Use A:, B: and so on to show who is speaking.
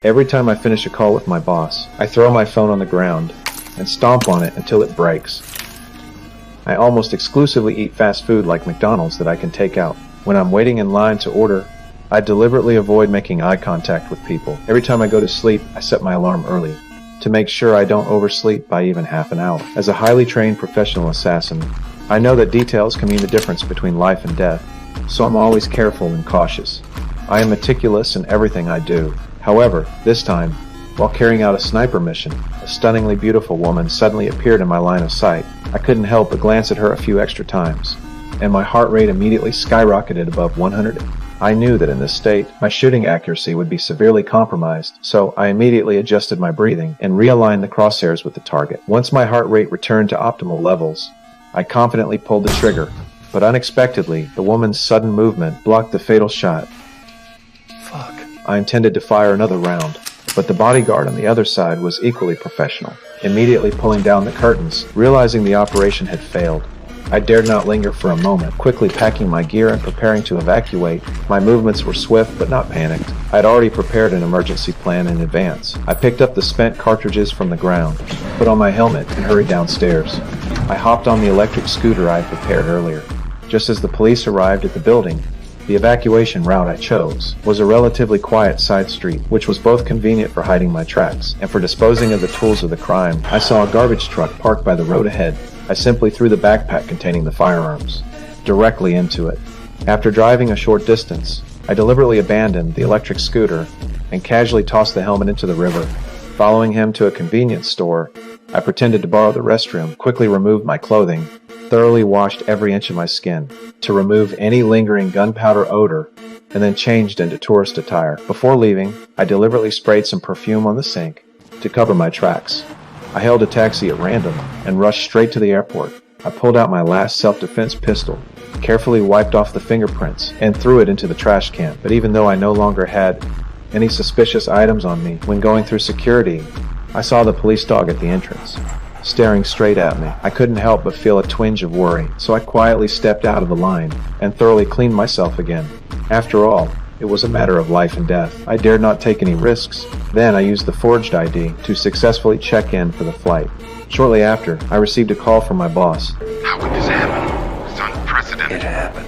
A: Every time I finish a call with my boss, I throw my phone on the ground and stomp on it until it breaks. I almost exclusively eat fast food like McDonald's that I can take out. When I'm waiting in line to order, I deliberately avoid making eye contact with people. Every time I go to sleep, I set my alarm early to make sure I don't oversleep by even half an hour. As a highly trained professional assassin, I know that details can mean the difference between life and death, so I'm always careful and cautious. I am meticulous in everything I do. However, this time, while carrying out a sniper mission, a stunningly beautiful woman suddenly appeared in my line of sight. I couldn't help but glance at her a few extra times, and my heart rate immediately skyrocketed above 100. I knew that in this state, my shooting accuracy would be severely compromised, so I immediately adjusted my breathing and realigned the crosshairs with the target. Once my heart rate returned to optimal levels, I confidently pulled the trigger, but unexpectedly, the woman's sudden movement blocked the fatal shot. Fuck. I intended to fire another round, but the bodyguard on the other side was equally professional, immediately pulling down the curtains. Realizing the operation had failed, I dared not linger for a moment, quickly packing my gear and preparing to evacuate. My movements were swift but not panicked. I had already prepared an emergency plan in advance. I picked up the spent cartridges from the ground, put on my helmet, and hurried downstairs. I hopped on the electric scooter I had prepared earlier. Just as the police arrived at the building, the evacuation route I chose was a relatively quiet side street, which was both convenient for hiding my tracks and for disposing of the tools of the crime. I saw a garbage truck parked by the road ahead. I simply threw the backpack containing the firearms directly into it. After driving a short distance, I deliberately abandoned the electric scooter and casually tossed the helmet into the river. Following him to a convenience store, I pretended to borrow the restroom, quickly removed my clothing, thoroughly washed every inch of my skin to remove any lingering gunpowder odor, and then changed into tourist attire. Before leaving, I deliberately sprayed some perfume on the sink to cover my tracks. I hailed a taxi at random and rushed straight to the airport. I pulled out my last self-defense pistol, carefully wiped off the fingerprints, and threw it into the trash can. But even though I no longer had any suspicious items on me, when going through security, I saw the police dog at the entrance, staring straight at me. I couldn't help but feel a twinge of worry, so I quietly stepped out of the line and thoroughly cleaned myself again. After all, it was a matter of life and death. I dared not take any risks. Then I used the forged ID to successfully check in for the flight. Shortly after, I received a call from my boss.
B: How could this happen? It's unprecedented.
C: It happened.